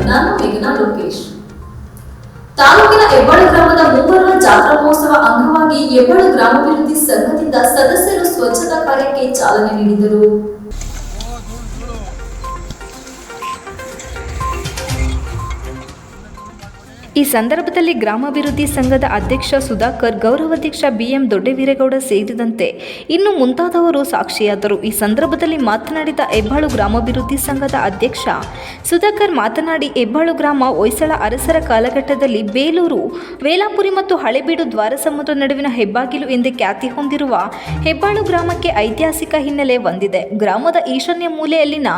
ನಾನು ಮೇಘನಾ ಲೋಕೇಶ್. ತಾಲೂಕಿನ ಹೆಬ್ಬಾಳು ಗ್ರಾಮದ ಮುಂಬರುವ ಜಾತ್ರಾ ಮಹೋತ್ಸವ ಅಂಗವಾಗಿ ಹೆಬ್ಬಾಳು ಗ್ರಾಮಾಭಿವೃದ್ಧಿ ಸಂಘದಿಂದ ಸದಸ್ಯರು ಸ್ವಚ್ಛತಾ ಕಾರ್ಯಕ್ಕೆ ಚಾಲನೆ ನೀಡಿದರು. ಈ ಸಂದರ್ಭದಲ್ಲಿ ಗ್ರಾಮಾಭಿವೃದ್ಧಿ ಸಂಘದ ಅಧ್ಯಕ್ಷ ಸುಧಾಕರ್, ಗೌರವಾಧ್ಯಕ್ಷ BM ದೊಡ್ಡವೀರೇಗೌಡ ಸೇರಿದಂತೆ ಇನ್ನು ಮುಂತಾದವರು ಸಾಕ್ಷಿಯಾದರು. ಈ ಸಂದರ್ಭದಲ್ಲಿ ಮಾತನಾಡಿದ ಹೆಬ್ಬಾಳು ಗ್ರಾಮಾಭಿವೃದ್ಧಿ ಸಂಘದ ಅಧ್ಯಕ್ಷ ಸುಧಾಕರ್ ಮಾತನಾಡಿ, ಹೆಬ್ಬಾಳು ಗ್ರಾಮ ಹೊಯ್ಸಳ ಅರಸರ ಕಾಲಘಟ್ಟದಲ್ಲಿ ಬೇಲೂರು, ವೇಲಾಪುರಿ ಮತ್ತು ಹಳೆಬೀಡು ದ್ವಾರಸಮುದ್ರ ನಡುವಿನ ಹೆಬ್ಬಾಗಿಲು ಎಂದೇ ಖ್ಯಾತಿ ಹೊಂದಿರುವ ಹೆಬ್ಬಾಳು ಗ್ರಾಮಕ್ಕೆ ಐತಿಹಾಸಿಕ ಹಿನ್ನೆಲೆ ಹೊಂದಿದೆ. ಗ್ರಾಮದ ಈಶಾನ್ಯ ಮೂಲೆಯಲ್ಲಿನ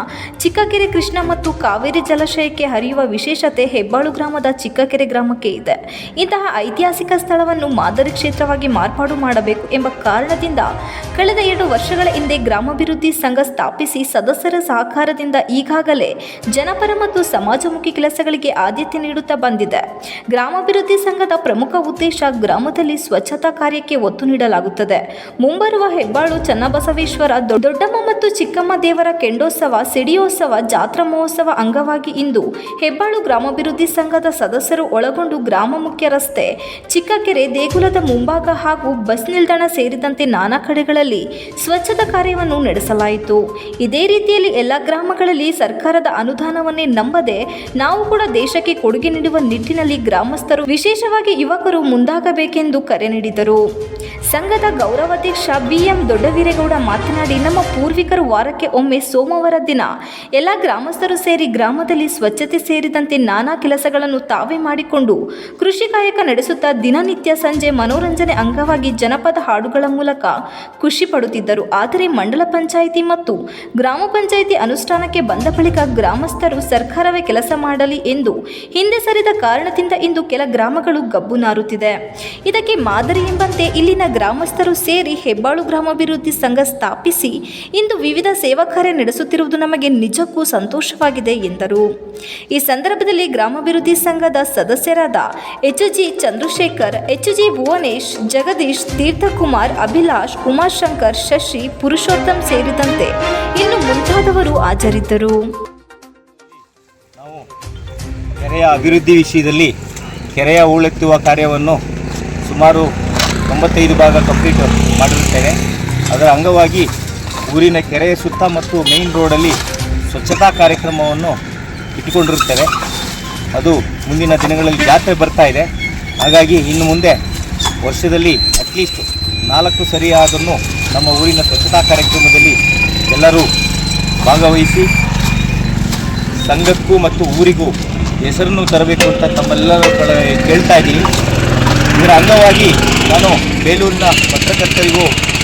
ಚಿಕ್ಕಕೆರೆ ಕೃಷ್ಣ ಮತ್ತು ಕಾವೇರಿ ಜಲಾಶಯಕ್ಕೆ ಹರಿಯುವ ವಿಶೇಷತೆ ಹೆಬ್ಬಾಳು ಗ್ರಾಮದ ಚಿಕ್ಕಕೆರೆ ಗ್ರಾಮಕ್ಕೆ ಇದೆ. ಇಂತಹ ಐತಿಹಾಸಿಕ ಸ್ಥಳವನ್ನು ಮಾದರಿ ಕ್ಷೇತ್ರವಾಗಿ ಮಾರ್ಪಾಡು ಮಾಡಬೇಕು ಎಂಬ ಕಾರಣದಿಂದ ಕಳೆದ 2 ವರ್ಷಗಳ ಹಿಂದೆ ಗ್ರಾಮಾಭಿವೃದ್ಧಿ ಸಂಘ ಸ್ಥಾಪಿಸಿ ಸದಸ್ಯರ ಸಹಕಾರದಿಂದ ಈಗಾಗಲೇ ಜನಪರ ಮತ್ತು ಸಮಾಜಮುಖಿ ಕೆಲಸಗಳಿಗೆ ಆದ್ಯತೆ ನೀಡುತ್ತಾ ಬಂದಿದೆ. ಗ್ರಾಮಾಭಿವೃದ್ಧಿ ಸಂಘದ ಪ್ರಮುಖ ಉದ್ದೇಶ ಗ್ರಾಮದಲ್ಲಿ ಸ್ವಚ್ಛತಾ ಕಾರ್ಯಕ್ಕೆ ಒತ್ತು ನೀಡಲಾಗುತ್ತದೆ. ಮುಂಬರುವ ಹೆಬ್ಬಾಳು ಚನ್ನಬಸವೇಶ್ವರ, ದೊಡ್ಡಮ್ಮ ಮತ್ತು ಚಿಕ್ಕಮ್ಮ ದೇವರ ಕೆಂಡೋತ್ಸವ, ಸಿಡಿಯೋತ್ಸವ, ಜಾತ್ರಾ ಮಹೋತ್ಸವ ಅಂಗವಾಗಿ ಇಂದು ಹೆಬ್ಬಾಳು ಗ್ರಾಮಾಭಿವೃದ್ಧಿ ಸಂಘದ ಸದಸ್ಯರು ಒಳಗೊಂಡು ಗ್ರಾಮ ಮುಖ್ಯ ರಸ್ತೆ, ಚಿಕ್ಕಕೆರೆ, ದೇಗುಲದ ಮುಂಭಾಗ ಹಾಗೂ ಬಸ್ ನಿಲ್ದಾಣ ಸೇರಿದಂತೆ ನಾನಾ ಕಡೆಗಳಲ್ಲಿ ಸ್ವಚ್ಛತಾ ಕಾರ್ಯವನ್ನು ನಡೆಸಲಾಯಿತು. ಇದೇ ರೀತಿಯಲ್ಲಿ ಎಲ್ಲ ಗ್ರಾಮಗಳಲ್ಲಿ ಸರ್ಕಾರದ ಅನುದಾನವನ್ನೇ ನಂಬದೆ ನಾವು ಕೂಡ ದೇಶಕ್ಕೆ ಕೊಡುಗೆ ನೀಡುವ ನಿಟ್ಟಿನಲ್ಲಿ ಗ್ರಾಮಸ್ಥರು, ವಿಶೇಷವಾಗಿ ಯುವಕರು ಮುಂದಾಗಬೇಕೆಂದು ಕರೆ ನೀಡಿದರು. ಸಂಘದ ಗೌರವಾಧ್ಯಕ್ಷ BM ದೊಡ್ಡವೀರೇಗೌಡ ಮಾತನಾಡಿ, ನಮ್ಮ ಪೂರ್ವಿಕರು ವಾರಕ್ಕೆ ಒಮ್ಮೆ ಸೋಮವಾರ ದಿನ ಎಲ್ಲ ಗ್ರಾಮಸ್ಥರು ಸೇರಿ ಗ್ರಾಮದಲ್ಲಿ ಸ್ವಚ್ಛತೆ ಸೇರಿದಂತೆ ನಾನಾ ಕೆಲಸಗಳನ್ನು ತಾವೇ ಮಾಡಿಕೊಂಡು ಕೃಷಿ ಕಾಯಕ ನಡೆಸುತ್ತಾ ದಿನನಿತ್ಯ ಸಂಜೆ ಮನೋರಂಜನೆ ಅಂಗವಾಗಿ ಜನಪದ ಹಾಡುಗಳ ಮೂಲಕ ಖುಷಿ ಪಡುತ್ತಿದ್ದರು. ಆದರೆ ಮಂಡಲ ಪಂಚಾಯಿತಿ ಮತ್ತು ಗ್ರಾಮ ಪಂಚಾಯಿತಿ ಅನುಷ್ಠಾನಕ್ಕೆ ಬಂದ ಬಳಿಕ ಗ್ರಾಮಸ್ಥರು ಸರ್ಕಾರವೇ ಕೆಲಸ ಮಾಡಲಿ ಎಂದು ಹಿಂದೆ ಸರಿದ ಕಾರಣದಿಂದ ಇಂದು ಕೆಲ ಗ್ರಾಮಗಳು ಗಬ್ಬು ನಾರುತ್ತಿದೆ. ಇದಕ್ಕೆ ಮಾದರಿ ಎಂಬಂತೆ ಇಲ್ಲಿನ ಗ್ರಾಮಸ್ಥರು ಸೇರಿ ಹೆಬ್ಬಾಳು ಗ್ರಾಮಾಭಿವೃದ್ಧಿ ಸಂಘ ಸ್ಥಾಪಿಸಿ ಇಂದು ವಿವಿಧ ಸೇವಾ ಕಾರ್ಯ ನಡೆಸುತ್ತಿರುವುದು ನಮಗೆ ನಿಜಕ್ಕೂ ಸಂತೋಷವಾಗಿದೆ ಎಂದರು. ಈ ಸಂದರ್ಭದಲ್ಲಿ ಗ್ರಾಮಾಭಿವೃದ್ಧಿ ಸಂಘದ ಸದಸ್ಯರಾದ HG ಚಂದ್ರಶೇಖರ್, HG ಭುವನೇಶ್, ಜಗದೀಶ್, ತೀರ್ಥಕುಮಾರ್, ಅಭಿಲಾಷ್, ಉಮಾಶಂಕರ್, ಶಶಿ, ಪುರುಷೋತ್ತಮ್ ಸೇರಿದಂತೆ ಇನ್ನು ಮುಂತಾದವರು ಹಾಜರಿದ್ದರು. ನಾವು ಕೆರೆಯ ಅಭಿವೃದ್ಧಿ ವಿಷಯದಲ್ಲಿ ಕೆರೆಯ ಹೂಳೆತ್ತುವ ಕಾರ್ಯವನ್ನು ಸುಮಾರು 95 ಭಾಗ ಕಂಪ್ಲೀಟ್ ಮಾಡಿರುತ್ತೇವೆ. ಅದರ ಅಂಗವಾಗಿ ಊರಿನ ಕೆರೆಯ ಸುತ್ತ ಮತ್ತು ಮೇನ್ ರೋಡಲ್ಲಿ ಸ್ವಚ್ಛತಾ ಕಾರ್ಯಕ್ರಮವನ್ನು ಇಟ್ಟುಕೊಂಡಿರುತ್ತೇವೆ. ಅದು ಮುಂದಿನ ದಿನಗಳಲ್ಲಿ ಜಾತ್ರೆ ಬರ್ತಾ ಇದೆ. ಹಾಗಾಗಿ ಇನ್ನು ಮುಂದೆ ವರ್ಷದಲ್ಲಿ ಅಟ್ಲೀಸ್ಟ್ 4 ಸರಿಯಾದನ್ನು ನಮ್ಮ ಊರಿನ ಸ್ವಚ್ಛತಾ ಕಾರ್ಯಕ್ರಮದಲ್ಲಿ ಎಲ್ಲರೂ ಭಾಗವಹಿಸಿ ಸಂಘಕ್ಕೂ ಮತ್ತು ಊರಿಗೂ ಹೆಸರನ್ನು ತರಬೇಕು ಅಂತ ತಮ್ಮೆಲ್ಲರೂ ಕೇಳ್ತಾ ಇದ್ದೀನಿ. ಇದರ ಅಂಗವಾಗಿ ನಾನು ಬೇಲೂರಿನ ಪತ್ರಕರ್ತರಿಗೂ